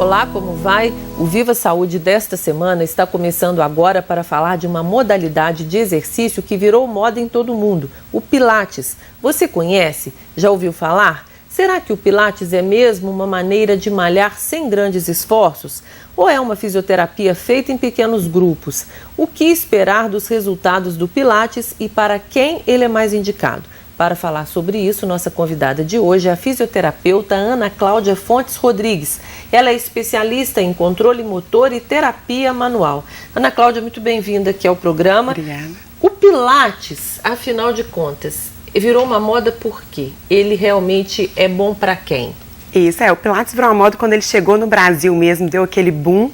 Olá, como vai? O Viva Saúde desta semana está começando agora para falar de uma modalidade de exercício que virou moda em todo o mundo, o Pilates. Você conhece? Já ouviu falar? Será que o Pilates é mesmo uma maneira de malhar sem grandes esforços? Ou é uma fisioterapia feita em pequenos grupos? O que esperar dos resultados do Pilates e para quem ele é mais indicado? Para falar sobre isso, nossa convidada de hoje é a fisioterapeuta Ana Cláudia Fontes Rodrigues. Ela é especialista em controle motor e terapia manual. Ana Cláudia, muito bem-vinda aqui ao programa. Obrigada. O Pilates, afinal de contas, virou uma moda por quê? Ele realmente é bom para quem? Isso, o Pilates virou uma moda quando ele chegou no Brasil mesmo, deu aquele boom.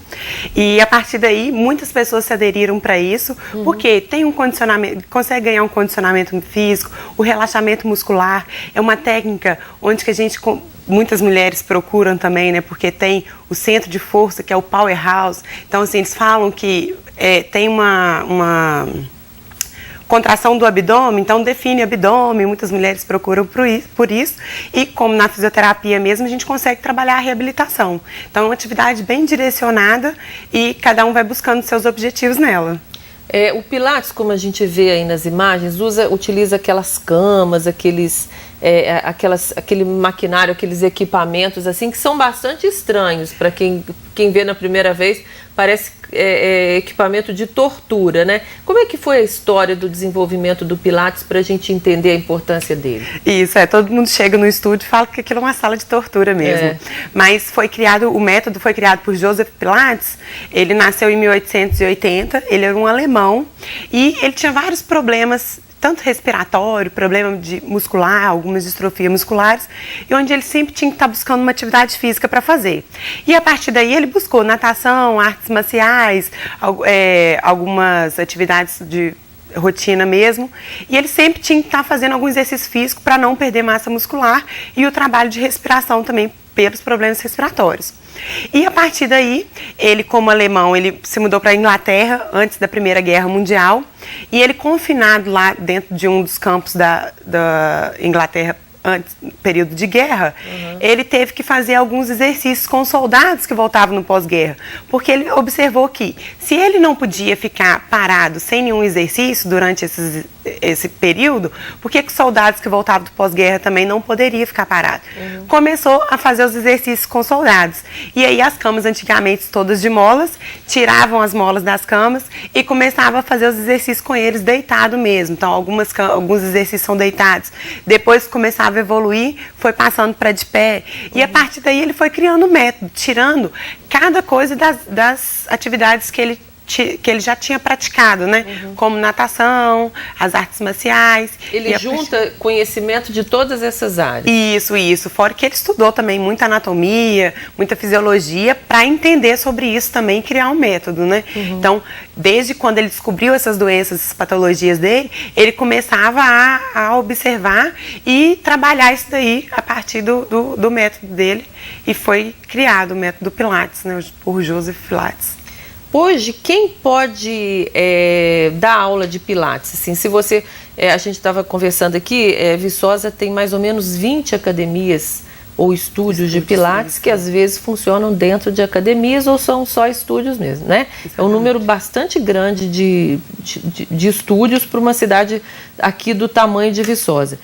E a partir daí, muitas pessoas se aderiram para isso, porque tem um condicionamento, consegue ganhar um condicionamento físico, o relaxamento muscular. É uma técnica onde que a gente, muitas mulheres procuram também, né? Porque tem o centro de força, que é o powerhouse. Então, assim, eles falam que tem uma contração do abdômen, então define abdômen, muitas mulheres procuram por isso, e como na fisioterapia mesmo, a gente consegue trabalhar a reabilitação. Então é uma atividade bem direcionada e cada um vai buscando seus objetivos nela. O Pilates, como a gente vê aí nas imagens, utiliza aquelas camas, aquele maquinário, aqueles equipamentos assim que são bastante estranhos para quem vê na primeira vez. Parece equipamento de tortura, né? Como é que foi a história do desenvolvimento do Pilates para a gente entender a importância dele? Isso, todo mundo chega no estúdio e fala que aquilo é uma sala de tortura mesmo. Mas o método foi criado por Joseph Pilates. Ele nasceu em 1880, ele era um alemão e ele tinha vários problemas, tanto respiratório, problema muscular, algumas distrofias musculares, e onde ele sempre tinha que estar buscando uma atividade física para fazer. E a partir daí ele buscou natação, artes marciais, algumas atividades de rotina mesmo, e ele sempre tinha que estar fazendo algum exercício físico para não perder massa muscular e o trabalho de respiração também pelos problemas respiratórios. E a partir daí, ele como alemão, ele se mudou para a Inglaterra antes da Primeira Guerra Mundial, e ele confinado lá dentro de um dos campos da Inglaterra, antes, período de guerra, ele teve que fazer alguns exercícios com soldados que voltavam no pós-guerra, porque ele observou que se ele não podia ficar parado sem nenhum exercício durante esse período, por que soldados que voltavam do pós-guerra também não poderiam ficar parados? Começou a fazer os exercícios com soldados, e aí as camas antigamente todas de molas, tiravam as molas das camas e começava a fazer os exercícios com eles deitado mesmo. Então alguns exercícios são deitados, depois começava a evoluir, foi passando para de pé, e a partir daí ele foi criando um método, tirando cada coisa das atividades que ele já tinha praticado, né? Como natação, as artes marciais. Ele junta conhecimento de todas essas áreas. Isso. Fora que ele estudou também muita anatomia, muita fisiologia, para entender sobre isso também e criar um método, né? Então, desde quando ele descobriu essas doenças, essas patologias dele, ele começava a observar e trabalhar isso daí a partir do método dele, e foi criado o método Pilates, né? Por Joseph Pilates. Hoje, quem pode dar aula de Pilates? Assim, se você, a gente estava conversando aqui, Viçosa tem mais ou menos 20 academias ou estúdios de Pilates que às vezes funcionam dentro de academias ou são só estúdios mesmo, né? É um número bastante grande de estúdios para uma cidade aqui do tamanho de Viçosa.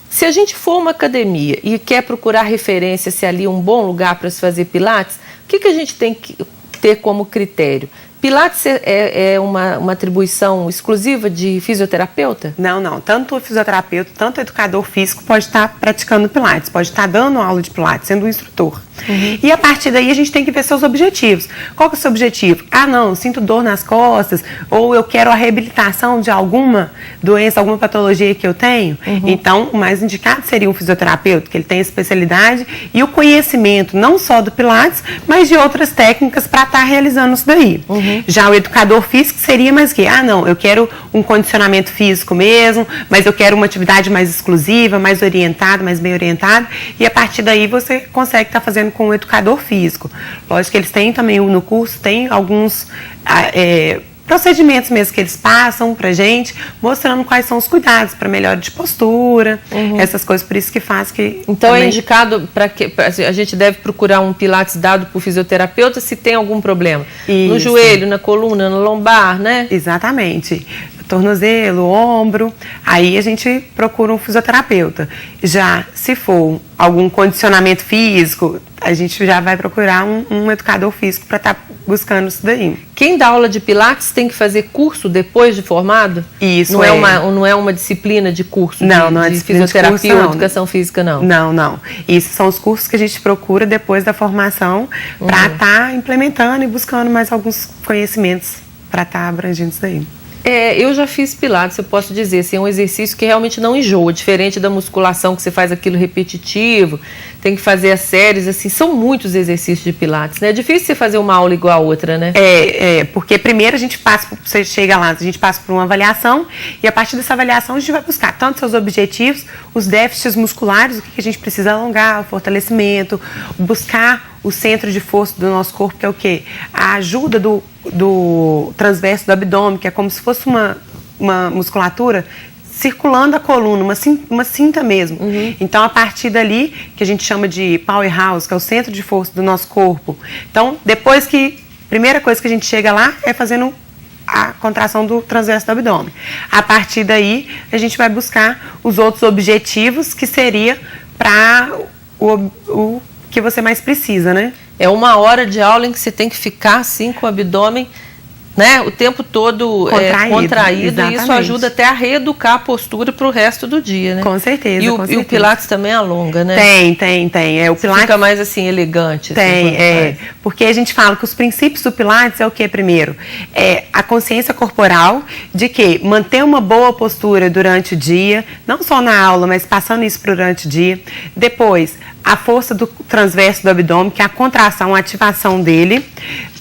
Se a gente for uma academia e quer procurar referência se ali é um bom lugar para se fazer Pilates, o que a gente tem que ter como critério? Pilates é uma atribuição exclusiva de fisioterapeuta? Não. Tanto o fisioterapeuta, tanto o educador físico pode estar praticando Pilates, pode estar dando aula de Pilates, sendo um instrutor. E a partir daí a gente tem que ver seus objetivos. Qual que é o seu objetivo? Eu sinto dor nas costas, ou eu quero a reabilitação de alguma doença, alguma patologia que eu tenho. Então, o mais indicado seria um fisioterapeuta, que ele tem a especialidade e o conhecimento, não só do Pilates, mas de outras técnicas para estar realizando isso daí. Já o educador físico seria mais que, eu quero um condicionamento físico mesmo, mas eu quero uma atividade mais exclusiva, mais orientada, mais bem orientada, e a partir daí você consegue estar fazendo com o educador físico. Lógico que eles têm também no curso, tem alguns procedimentos mesmo que eles passam pra gente, mostrando quais são os cuidados para melhora de postura, essas coisas, por isso que faz que... Então também... é indicado para que a gente deve procurar um pilates dado por fisioterapeuta se tem algum problema. Isso. No joelho, na coluna, no lombar, né? Exatamente. Tornozelo, ombro, aí a gente procura um fisioterapeuta. Já se for algum condicionamento físico, a gente já vai procurar um educador físico para estar buscando isso daí. Quem dá aula de pilates tem que fazer curso depois de formado? Isso, não é uma disciplina de curso não é de fisioterapia de curso, ou educação física, não? Não. Esses são os cursos que a gente procura depois da formação para estar implementando e buscando mais alguns conhecimentos para estar abrangendo isso daí. Eu já fiz pilates, eu posso dizer, assim, é um exercício que realmente não enjoa, diferente da musculação, que você faz aquilo repetitivo, tem que fazer as séries, assim, são muitos exercícios de pilates, né? É difícil você fazer uma aula igual a outra, né? Porque primeiro a gente passa, você chega lá, a gente passa por uma avaliação e a partir dessa avaliação a gente vai buscar tanto seus objetivos, os déficits musculares, o que a gente precisa alongar, o fortalecimento, buscar o centro de força do nosso corpo, que é o quê? A ajuda do transverso do abdômen, que é como se fosse uma musculatura circulando a coluna, uma cinta mesmo. Então, a partir dali, que a gente chama de powerhouse, que é o centro de força do nosso corpo. Então, primeira coisa que a gente chega lá é fazendo a contração do transverso do abdômen. A partir daí, a gente vai buscar os outros objetivos, que seria para o que você mais precisa, né? É 1 hora de aula em que você tem que ficar assim com o abdômen, né, o tempo todo contraído, e isso ajuda até a reeducar a postura para o resto do dia, né? Com certeza. E o Pilates também alonga, né? Tem. O Pilates fica mais assim, elegante. Tem, porque a gente fala que os princípios do Pilates é o que primeiro? É a consciência corporal de que manter uma boa postura durante o dia, não só na aula, mas passando isso durante o dia. Depois, a força do transverso do abdômen, que é a contração, a ativação dele.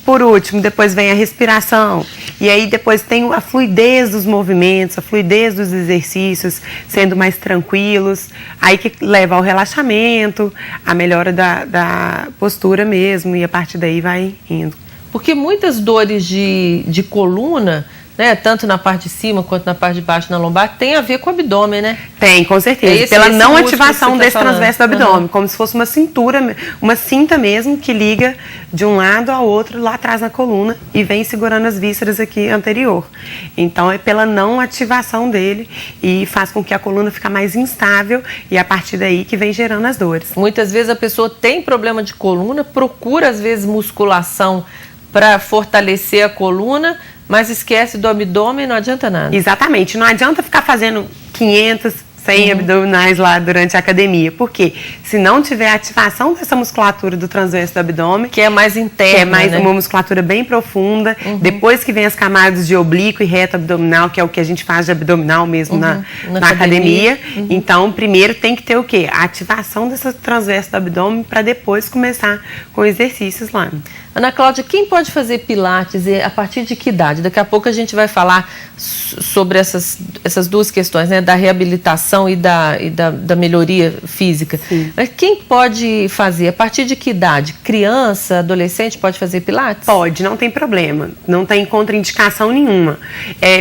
Por último, depois vem a respiração, e aí depois tem a fluidez dos movimentos, a fluidez dos exercícios, sendo mais tranquilos, aí que leva ao relaxamento, a melhora da postura mesmo, e a partir daí vai indo. Porque muitas dores de coluna, né, tanto na parte de cima quanto na parte de baixo, na lombar, tem a ver com o abdômen, né? Tem, com certeza. Pela não ativação desse transverso do abdômen, como se fosse uma cintura, uma cinta mesmo, que liga de um lado ao outro lá atrás na coluna e vem segurando as vísceras aqui anterior. Então é pela não ativação dele e faz com que a coluna fique mais instável e a partir daí que vem gerando as dores. Muitas vezes a pessoa tem problema de coluna, procura às vezes musculação para fortalecer a coluna, mas esquece do abdômen, não adianta nada. Exatamente, não adianta ficar fazendo 500, 100 abdominais lá durante a academia, porque se não tiver ativação dessa musculatura do transverso do abdômen, que é mais interna, que é mais uma musculatura bem profunda, depois que vem as camadas de oblíquo e reto abdominal, que é o que a gente faz de abdominal mesmo na academia. Então, primeiro tem que ter o quê? A ativação dessa transverso do abdômen para depois começar com exercícios lá. Ana Cláudia, quem pode fazer pilates e a partir de que idade? Daqui a pouco a gente vai falar sobre essas duas questões, né? Da reabilitação e da melhoria física. Sim. Mas quem pode fazer? A partir de que idade? Criança, adolescente pode fazer pilates? Pode, não tem problema. Não tem contraindicação nenhuma.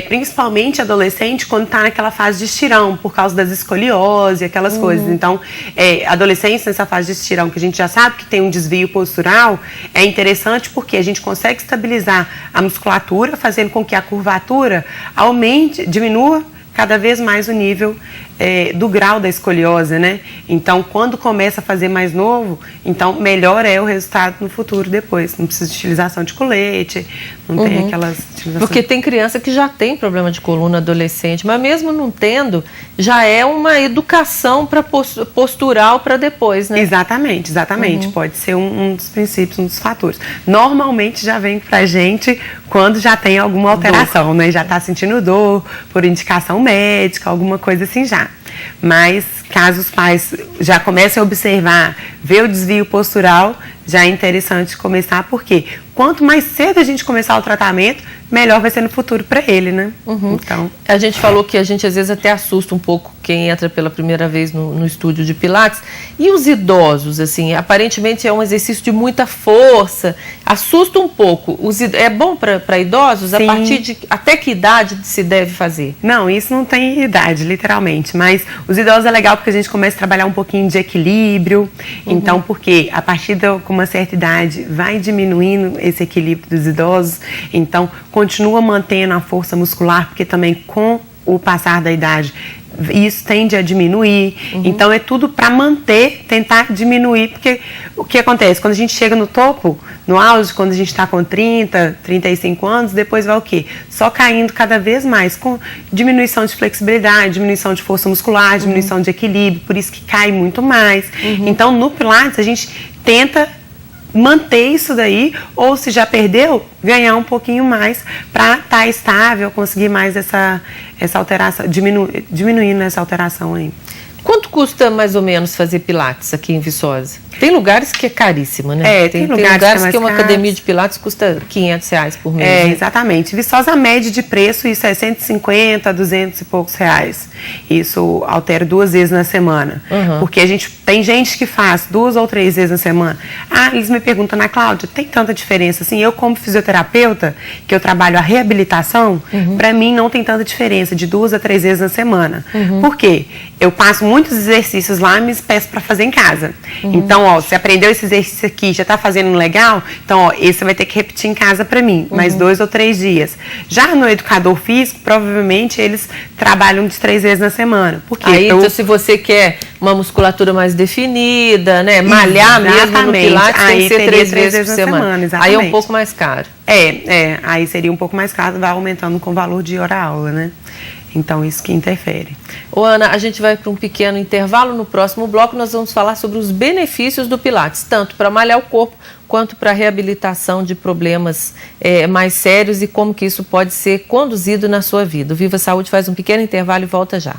Principalmente adolescente quando está naquela fase de estirão, por causa das escoliose, aquelas coisas. Então, adolescente nessa fase de estirão, que a gente já sabe que tem um desvio postural, é interessante porque a gente consegue estabilizar a musculatura, fazendo com que a curvatura aumente, diminua cada vez mais o nível do grau da escoliose, né? Então, quando começa a fazer mais novo, então melhor é o resultado no futuro depois. Não precisa de utilização de colete, não tem aquelas... Porque tem criança que já tem problema de coluna adolescente, mas mesmo não tendo, já é uma educação para postural para depois, né? Exatamente. Pode ser um dos princípios, um dos fatores. Normalmente já vem pra gente quando já tem alguma alteração, né? Já tá sentindo dor, por indicação médica, alguma coisa assim já. Mas caso os pais já comecem a observar, ver o desvio postural, já é interessante começar, porque quanto mais cedo a gente começar o tratamento, melhor vai ser no futuro para ele, né? Então, a gente falou que a gente às vezes até assusta um pouco quem entra pela primeira vez no estúdio de Pilates. E os idosos, assim, aparentemente é um exercício de muita força, assusta um pouco. É bom para idosos? Sim. A partir de até que idade se deve fazer? Não, isso não tem idade, literalmente, mas os idosos é legal porque a gente começa a trabalhar um pouquinho de equilíbrio. Então, porque a partir de uma certa idade vai diminuindo esse equilíbrio dos idosos, então continua mantendo a força muscular, porque também com o passar da idade isso tende a diminuir. Então é tudo para manter, tentar diminuir, porque o que acontece? Quando a gente chega no topo, no auge, quando a gente está com 30, 35 anos, depois vai o quê? Só caindo cada vez mais, com diminuição de flexibilidade, diminuição de força muscular, diminuição de equilíbrio, por isso que cai muito mais. Então no Pilates a gente tenta manter isso daí, ou se já perdeu, ganhar um pouquinho mais para estar estável, conseguir mais essa alteração, diminuindo essa alteração aí. Quanto custa mais ou menos fazer Pilates aqui em Viçosa? Tem lugares que é caríssimo, né? Tem lugares que uma academia de Pilates custa R$500 por mês. Né? Exatamente. Viçosa, a média de preço, isso é 150 a 200 e poucos reais. Isso altera 2 vezes na semana. Porque tem gente que faz 2 ou 3 vezes na semana. Eles me perguntam, Ana Cláudia, tem tanta diferença assim? Eu, como fisioterapeuta, que eu trabalho a reabilitação, para mim não tem tanta diferença de 2 a 3 vezes na semana. Por quê? Eu passo muitos exercícios lá e me peço para fazer em casa. Então, você aprendeu esse exercício aqui, já está fazendo legal? Então, esse você vai ter que repetir em casa para mim, mais 2 ou 3 dias. Já no educador físico, provavelmente eles trabalham de 3 vezes na semana. Porque então, se você quer uma musculatura mais definida, né, malhar mesmo no Pilates, tem que ser 3 vezes por semana. Aí é um pouco mais caro. Aí seria um pouco mais caro, vai aumentando com o valor de hora-aula, né? Então, isso que interfere. Ana, a gente vai para um pequeno intervalo. No próximo bloco, nós vamos falar sobre os benefícios do Pilates, tanto para malhar o corpo, quanto para a reabilitação de problemas mais sérios e como que isso pode ser conduzido na sua vida. O Viva Saúde faz um pequeno intervalo e volta já.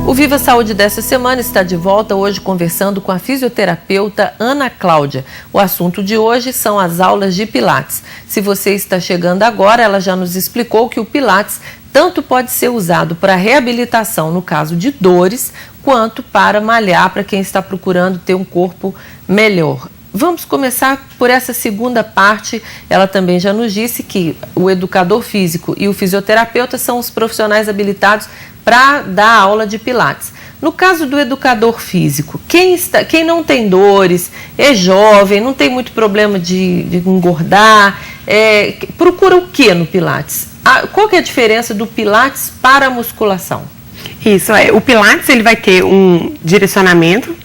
O Viva Saúde dessa semana está de volta hoje conversando com a fisioterapeuta Ana Cláudia. O assunto de hoje são as aulas de Pilates. Se você está chegando agora, ela já nos explicou que o Pilates tanto pode ser usado para reabilitação no caso de dores, quanto para malhar para quem está procurando ter um corpo melhor. Vamos começar por essa segunda parte. Ela também já nos disse que o educador físico e o fisioterapeuta são os profissionais habilitados para dar aula de Pilates. No caso do educador físico, quem não tem dores, é jovem, não tem muito problema de engordar, procura o que no Pilates? Qual que é a diferença do Pilates para a musculação? Isso, o Pilates ele vai ter um direcionamento,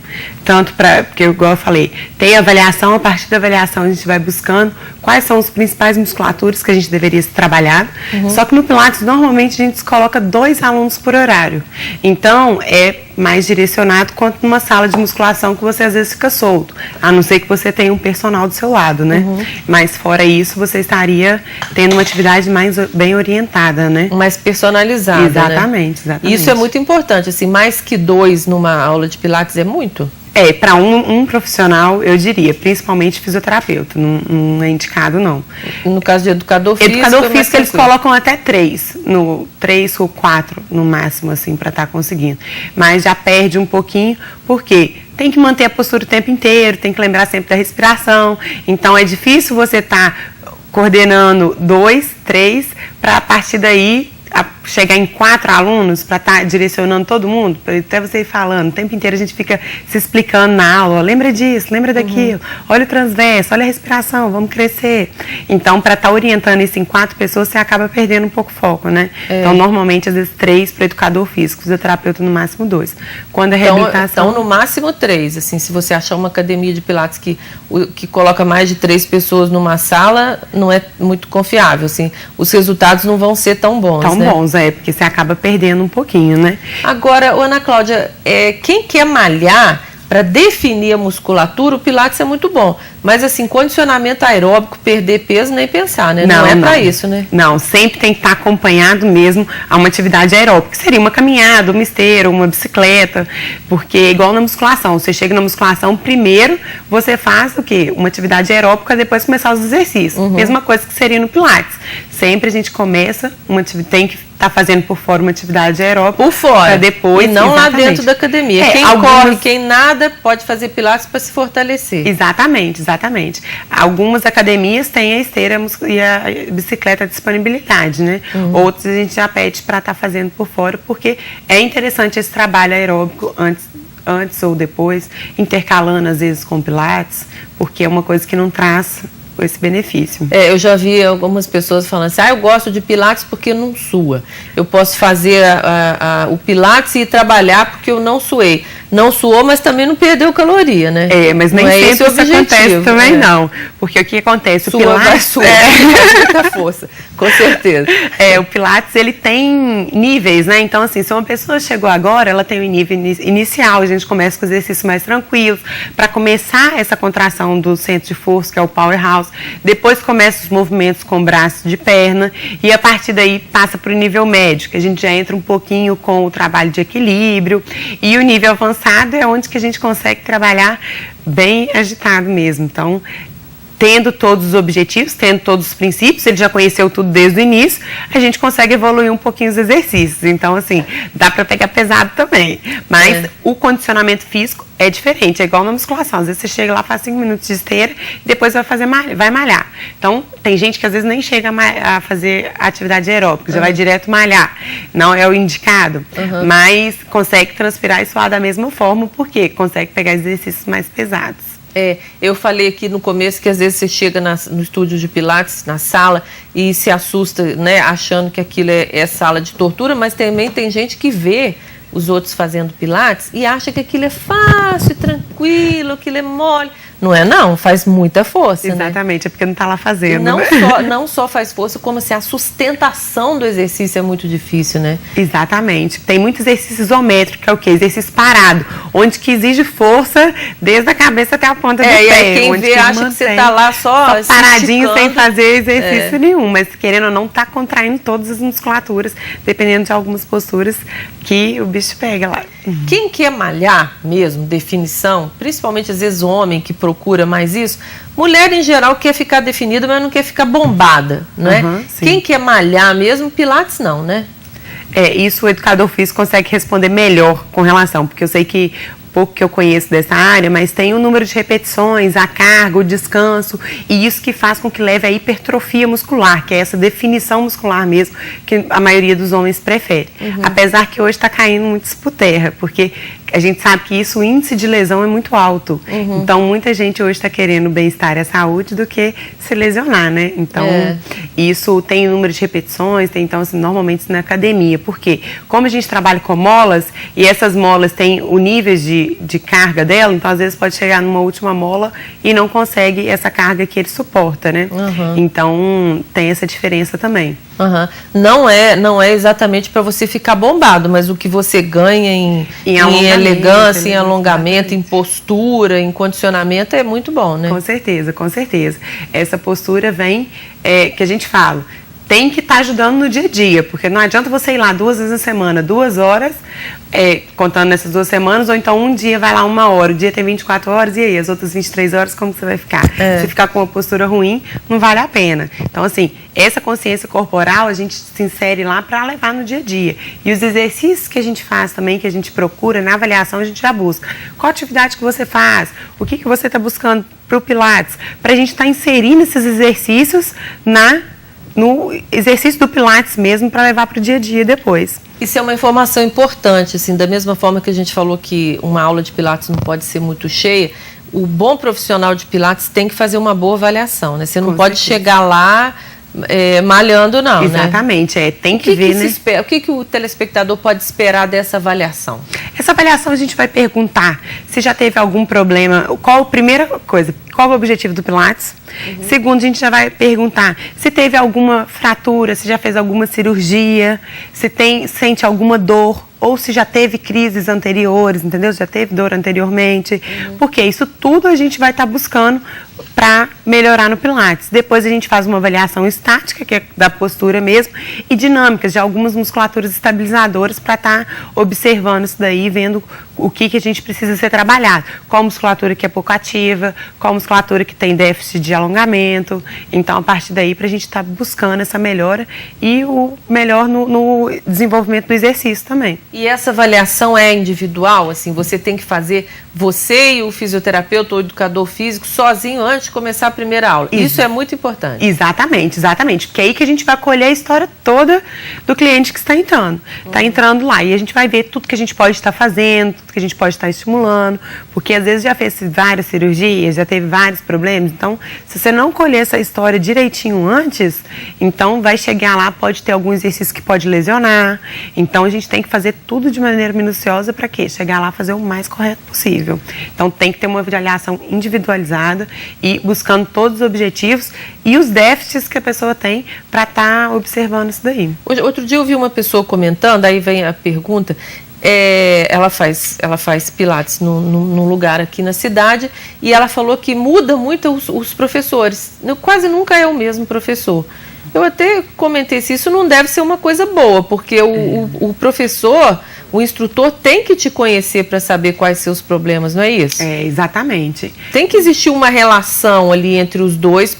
tanto porque, igual eu falei, tem avaliação, a partir da avaliação a gente vai buscando quais são os principais musculaturas que a gente deveria trabalhar. Só que no Pilates, normalmente, a gente coloca 2 alunos por horário. Então, é mais direcionado quanto numa sala de musculação que você às vezes fica solto, a não ser que você tenha um personal do seu lado, né? Mas fora isso, você estaria tendo uma atividade mais bem orientada, né? Mais personalizada, exatamente, né? Isso é muito importante, assim, mais que 2 numa aula de Pilates é muito? Para um profissional, eu diria, principalmente fisioterapeuta, não é indicado, não. No caso de educador físico, eles colocam até 3 ou 4 no máximo, assim, para estar conseguindo. Mas já perde um pouquinho, porque tem que manter a postura o tempo inteiro, tem que lembrar sempre da respiração. Então, é difícil você estar coordenando 2, 3, para a partir daí chegar em 4 alunos para estar direcionando todo mundo, até você ir falando, o tempo inteiro a gente fica se explicando na aula, lembra disso, lembra daquilo, olha o transverso, olha a respiração, vamos crescer. Então, para estar orientando isso em 4 pessoas, você acaba perdendo um pouco o foco, né? Então, normalmente, às vezes 3 para educador físico, fisioterapeuta no máximo 2. Quando a reabilitação... Então, no máximo 3, assim, se você achar uma academia de Pilates que coloca mais de 3 pessoas numa sala, não é muito confiável, assim, os resultados não vão ser tão bons, bons, bons, porque você acaba perdendo um pouquinho, né? Agora, Ana Cláudia, quem quer malhar para definir a musculatura, o Pilates é muito bom. Mas, assim, condicionamento aeróbico, perder peso, nem pensar, né? Não é para isso, né? Não, sempre tem que estar acompanhado mesmo a uma atividade aeróbica, que seria uma caminhada, uma esteira, uma bicicleta, porque é igual na musculação. Você chega na musculação, primeiro você faz o quê? Uma atividade aeróbica, depois começar os exercícios. Mesma coisa que seria no Pilates. Sempre a gente começa, tem que estar fazendo por fora uma atividade aeróbica. Por fora. Depois, e não lá dentro da academia. Quem corre, quem nada, pode fazer Pilates para se fortalecer. Exatamente. Algumas academias têm a esteira e a bicicleta à disponibilidade, né? Outras a gente já pede para estar fazendo por fora, porque é interessante esse trabalho aeróbico antes ou depois, intercalando às vezes com Pilates, porque é uma coisa que não traz esse benefício. Eu já vi algumas pessoas falando assim, eu gosto de Pilates porque não sua. Eu posso fazer o Pilates e trabalhar porque eu não suei. Não suou, mas também não perdeu caloria, né? Mas nem sempre isso acontece também, não. Porque o que acontece? O Pilates... muita força, com certeza. O Pilates, ele tem níveis, né? Então, assim, se uma pessoa chegou agora, ela tem um nível inicial, a gente começa com exercícios mais tranquilos, para começar essa contração do centro de força, que é o powerhouse. Depois começa os movimentos com braço de perna, e a partir daí passa para o nível médio, que a gente já entra um pouquinho com o trabalho de equilíbrio, e o nível avançado é onde que a gente consegue trabalhar bem agitado mesmo. Então, tendo todos os objetivos, tendo todos os princípios, ele já conheceu tudo desde o início, a gente consegue evoluir um pouquinho os exercícios. Então, assim, dá para pegar pesado também. Mas o condicionamento físico é diferente, é igual na musculação. Às vezes você chega lá, faz 5 minutos de esteira, depois vai malhar. Então, tem gente que às vezes nem chega a fazer atividade aeróbica, já vai direto malhar. Não é o indicado, mas consegue transpirar e suar da mesma forma, porque consegue pegar exercícios mais pesados. Eu falei aqui no começo que às vezes você chega no estúdio de Pilates, na sala, e se assusta, né, achando que aquilo é sala de tortura, mas também tem gente que vê os outros fazendo Pilates e acha que aquilo é fácil, tranquilo, aquilo é mole. Não é não, faz muita força, Exatamente, né? É porque não está lá fazendo. E não só faz força, como assim, a sustentação do exercício é muito difícil, né? Exatamente. Tem muito exercício isométrico, que é o quê? Exercício parado, onde que exige força desde a cabeça até a ponta do pé. E aí quem vê acha que você está lá só paradinho, sem fazer exercício nenhum, mas querendo ou não, está contraindo todas as musculaturas, dependendo de algumas posturas que o bicho pega lá. Quem quer malhar mesmo, definição, principalmente às vezes homem que procura mais isso, mulher em geral quer ficar definida, mas não quer ficar bombada, né? Quem quer malhar mesmo, Pilates não, né? Isso o educador físico consegue responder melhor com relação, porque eu sei que pouco que eu conheço dessa área, mas tem o número de repetições, a carga, o descanso, e isso que faz com que leve à hipertrofia muscular, que é essa definição muscular mesmo, que a maioria dos homens prefere. Apesar que hoje está caindo muito isso por terra, porque a gente sabe que isso, o índice de lesão é muito alto. Então, muita gente hoje está querendo bem-estar e a saúde do que se lesionar, né? Então, isso tem o número de repetições, tem, então, assim, normalmente na academia. Por quê? Como a gente trabalha com molas, e essas molas têm o nível de carga dela, então, às vezes, pode chegar numa última mola e não consegue essa carga que ele suporta, né? Então, tem essa diferença também. Não é exatamente para você ficar bombado, mas o que você ganha em elegância, em alongamento, em postura, em condicionamento é muito bom, né? Com certeza, com certeza. Essa postura vem, que a gente fala, tem que estar ajudando no dia a dia, porque não adianta você ir lá 2 vezes na semana, 2 horas, contando nessas 2 semanas, ou então um dia vai lá 1 hora, o dia tem 24 horas, e aí as outras 23 horas como você vai ficar? Se ficar com uma postura ruim, não vale a pena. Então, assim, essa consciência corporal a gente se insere lá para levar no dia a dia. E os exercícios que a gente faz também, que a gente procura, na avaliação a gente já busca. Qual atividade que você faz? O que você está buscando para o Pilates? Para a gente estar inserindo esses exercícios no exercício do Pilates mesmo, para levar para o dia a dia depois. Isso é uma informação importante, assim, da mesma forma que a gente falou que uma aula de Pilates não pode ser muito cheia, o bom profissional de Pilates tem que fazer uma boa avaliação, né? Você não pode chegar lá malhando não, Exatamente, né? tem que ver, né? O que o telespectador pode esperar dessa avaliação? Essa avaliação a gente vai perguntar se já teve algum problema, qual o objetivo do Pilates. Segundo, a gente já vai perguntar se teve alguma fratura, se já fez alguma cirurgia, se sente alguma dor, ou se já teve crises anteriores, entendeu? Se já teve dor anteriormente. Porque isso tudo a gente vai estar buscando para melhorar no Pilates. Depois a gente faz uma avaliação estática, que é da postura mesmo, e dinâmicas de algumas musculaturas estabilizadoras para estar observando isso daí, vendo o que a gente precisa ser trabalhado. Qual musculatura que é pouco ativa, qual musculatura que tem déficit de alongamento. Então, a partir daí, para a gente estar buscando essa melhora e o melhor no desenvolvimento do exercício também. E essa avaliação é individual? Assim, você tem que fazer, você e o fisioterapeuta ou educador físico, sozinho antes de começar a primeira aula. Isso é muito importante. Exatamente. Porque é aí que a gente vai colher a história toda do cliente que está entrando. Está entrando lá. E a gente vai ver tudo que a gente pode estar fazendo, tudo que a gente pode estar estimulando. Porque às vezes já fez várias cirurgias, já teve vários problemas. Então, se você não colher essa história direitinho antes, então vai chegar lá, pode ter algum exercício que pode lesionar. Então, a gente tem que fazer tudo de maneira minuciosa para quê? Chegar lá e fazer o mais correto possível. Então, tem que ter uma avaliação individualizada e buscando todos os objetivos e os déficits que a pessoa tem para estar observando isso daí. Outro dia eu vi uma pessoa comentando, aí vem a pergunta, ela faz Pilates num lugar aqui na cidade e ela falou que muda muito os professores, quase nunca é o mesmo professor. Eu até comentei se isso não deve ser uma coisa boa, porque o professor, o instrutor tem que te conhecer para saber quais são os problemas, não é isso? Exatamente. Tem que existir uma relação ali entre os dois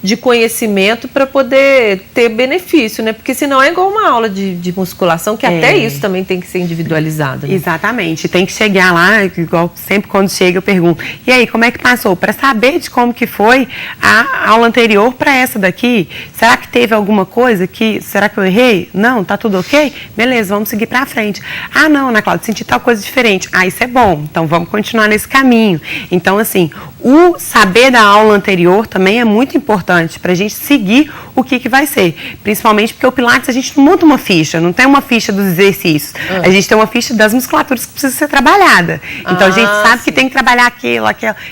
de conhecimento para poder ter benefício, né? Porque senão é igual uma aula de musculação, que até isso também tem que ser individualizado. Né? Exatamente. Tem que chegar lá, igual sempre quando chega eu pergunto, e aí, como é que passou? Para saber de como que foi a aula anterior para essa daqui. Será que teve alguma coisa será que eu errei? Não, tá tudo ok? Beleza, vamos seguir para frente. Ah, não, Ana Cláudia, senti tal coisa diferente. Ah, isso é bom, então vamos continuar nesse caminho. Então, assim, o saber da aula anterior também é muito importante para a gente seguir o que vai ser. Principalmente porque o Pilates a gente não monta uma ficha, não tem uma ficha dos exercícios. A gente tem uma ficha das musculaturas que precisa ser trabalhada. Então, a gente sabe que tem que trabalhar aquilo.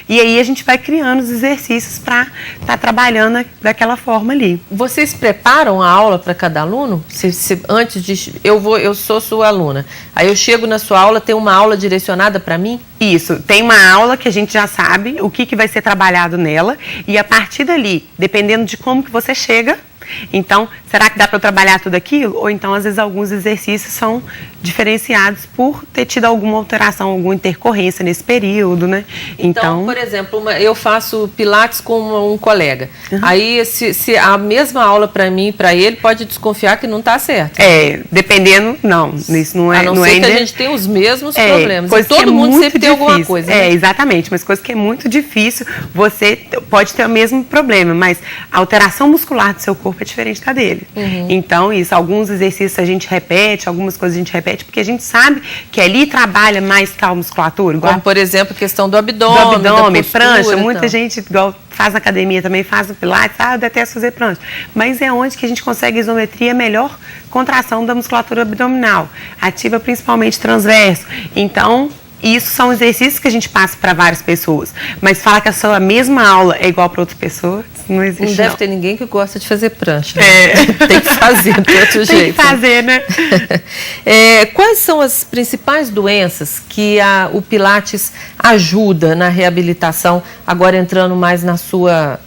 E aí a gente vai criando os exercícios para estar trabalhando daquela forma ali. Vocês preparam a aula para cada aluno? Antes de... Eu sou sua aluna. Aí eu chego na sua aula, tem uma aula direcionada para mim? Isso, tem uma aula que a gente já sabe o que vai ser trabalhado nela e a partir dali, dependendo de como que você chega, então, será que dá para eu trabalhar tudo aquilo? Ou então, às vezes, alguns exercícios são diferenciados por ter tido alguma alteração, alguma intercorrência nesse período, né? Então por exemplo, eu faço Pilates com um colega. Aí, se a mesma aula para mim e para ele, pode desconfiar que não está certo. Dependendo, não. Isso não é... A não ser que a gente tenha os mesmos problemas. E todo mundo sempre tem alguma coisa. Né? Exatamente. Mas coisa que é muito difícil, você pode ter o mesmo problema, mas a alteração muscular do seu corpo é diferente da dele. Então, alguns exercícios a gente repete, algumas coisas a gente repete, porque a gente sabe que ali trabalha mais tal musculatura. Igual, como, por exemplo, a questão do abdômen, da postura, prancha. Muita gente, igual faz na academia também, faz no Pilates, eu detesto fazer prancha. Mas é onde que a gente consegue isometria, melhor contração da musculatura abdominal. Ativa principalmente transverso. Então, isso são exercícios que a gente passa para várias pessoas. Mas falar que a sua mesma aula é igual para outras pessoas, não existe. Não deve ter ninguém que gosta de fazer prancha. Tem que fazer de outro jeito. Tem que fazer, né? Quais são as principais doenças que o Pilates ajuda na reabilitação, agora entrando mais na sua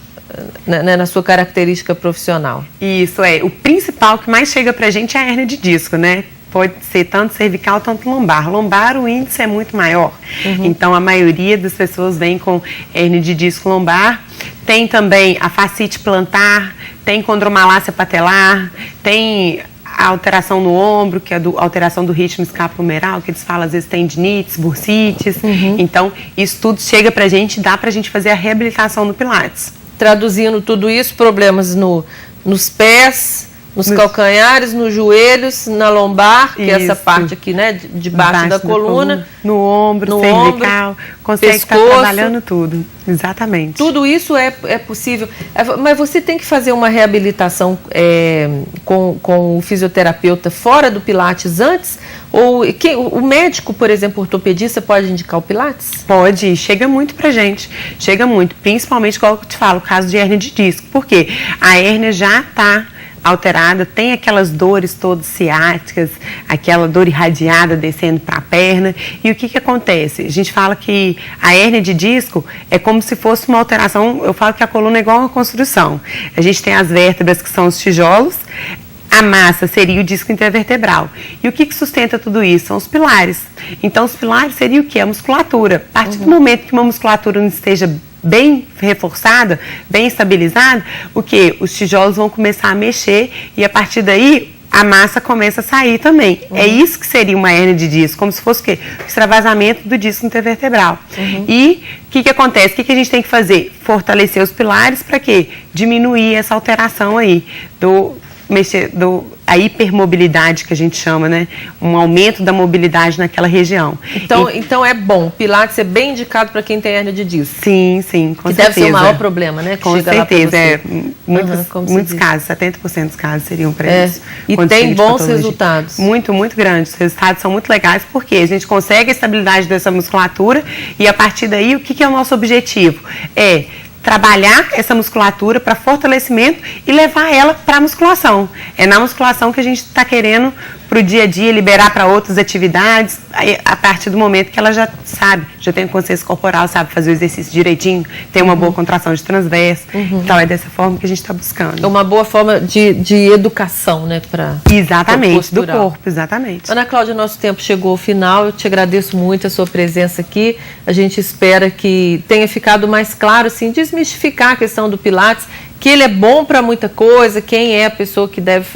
característica profissional? Isso, o principal que mais chega pra gente é a hérnia de disco, né? Pode ser tanto cervical, tanto lombar. Lombar, o índice é muito maior. Então, a maioria das pessoas vem com hérnia de disco lombar. Tem também a fascite plantar, tem condromalácia patelar, tem a alteração no ombro, que é a alteração do ritmo escapulohumeral, que eles falam, às vezes, tendinites, bursites. Então, isso tudo chega pra gente, dá pra gente fazer a reabilitação no Pilates. Traduzindo tudo isso, problemas nos pés, Nos calcanhares, nos joelhos, na lombar, que é essa parte aqui, né, debaixo da coluna. No ombro, cervical, consegue estar trabalhando tudo. Exatamente. Tudo isso é possível. Mas você tem que fazer uma reabilitação com o fisioterapeuta fora do Pilates antes? Ou o médico, por exemplo, ortopedista, pode indicar o Pilates? Pode, chega muito pra gente. Chega muito, principalmente, igual eu te falo, o caso de hérnia de disco. Por quê? A hérnia já está alterada, tem aquelas dores todas ciáticas, aquela dor irradiada descendo para a perna. E o que acontece? A gente fala que a hérnia de disco é como se fosse uma alteração. Eu falo que a coluna é igual uma construção. A gente tem as vértebras, que são os tijolos, a massa seria o disco intervertebral. E o que sustenta tudo isso? São os pilares. Então, os pilares seria o quê? A musculatura. A partir do momento que uma musculatura não esteja bem reforçada, bem estabilizada, os tijolos vão começar a mexer e a partir daí a massa começa a sair também. É isso que seria uma hérnia de disco, como se fosse o quê? O extravasamento do disco intervertebral. E o que acontece? O que a gente tem que fazer? Fortalecer os pilares para quê? Diminuir essa alteração aí a hipermobilidade que a gente chama, né? Um aumento da mobilidade naquela região. Então é bom. Pilates é bem indicado para quem tem hérnia de disco. Sim, com certeza. Deve ser o maior problema, né? Que com chega certeza, lá muitos casos, 70% dos casos seriam para isso. E tem bons resultados. Muito grandes. Os resultados são muito legais porque a gente consegue a estabilidade dessa musculatura e a partir daí, o que é o nosso objetivo? É trabalhar essa musculatura para fortalecimento e levar ela para a musculação. É na musculação que a gente está querendo para o dia a dia, liberar para outras atividades, a partir do momento que ela já sabe, já tem consciência corporal, sabe fazer o exercício direitinho, tem uma boa contração de transverso. Então é dessa forma que a gente está buscando. É uma boa forma de educação, né? Exatamente, do corpo, exatamente. Ana Cláudia, nosso tempo chegou ao final, eu te agradeço muito a sua presença aqui, a gente espera que tenha ficado mais claro, assim, desmistificar a questão do Pilates, que ele é bom para muita coisa, quem é a pessoa que deve,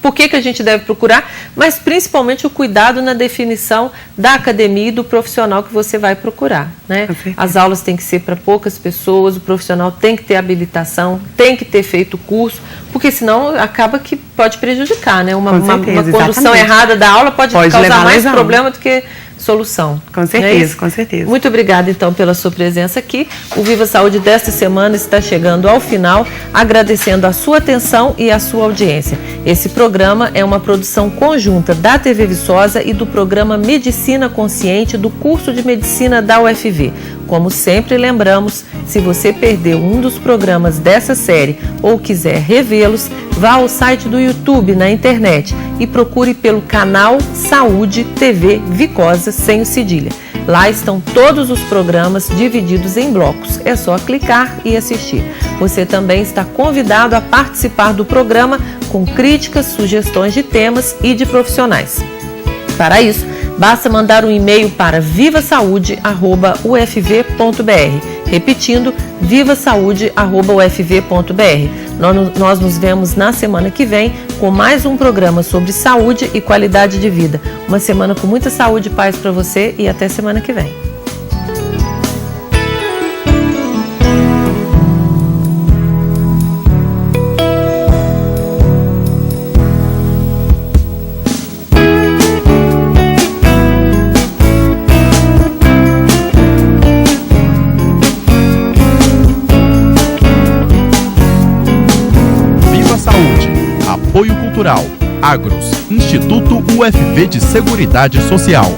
por que a gente deve procurar, mas principalmente o cuidado na definição da academia e do profissional que você vai procurar, né? As aulas têm que ser para poucas pessoas, o profissional tem que ter habilitação, tem que ter feito o curso, porque senão acaba que pode prejudicar, né? Uma condução errada da aula pode causar mais problema do que solução. Com certeza, com certeza. Muito obrigada, então, pela sua presença aqui. O Viva Saúde desta semana está chegando ao final, agradecendo a sua atenção e a sua audiência. Esse programa é uma produção conjunta da TV Viçosa e do programa Medicina Consciente do curso de Medicina da UFV. Como sempre lembramos, se você perdeu um dos programas dessa série ou quiser revê-los, vá ao site do YouTube na internet e procure pelo canal Saúde TV Vicosa sem o cedilha. Lá estão todos os programas divididos em blocos. É só clicar e assistir. Você também está convidado a participar do programa com críticas, sugestões de temas e de profissionais. Para isso, basta mandar um e-mail para vivasaude@ufv.br. Repetindo, vivasaude@ufv.br. Nós nos vemos na semana que vem com mais um programa sobre saúde e qualidade de vida. Uma semana com muita saúde e paz para você e até semana que vem. Apoio Cultural, Agros, Instituto UFV de Seguridade Social.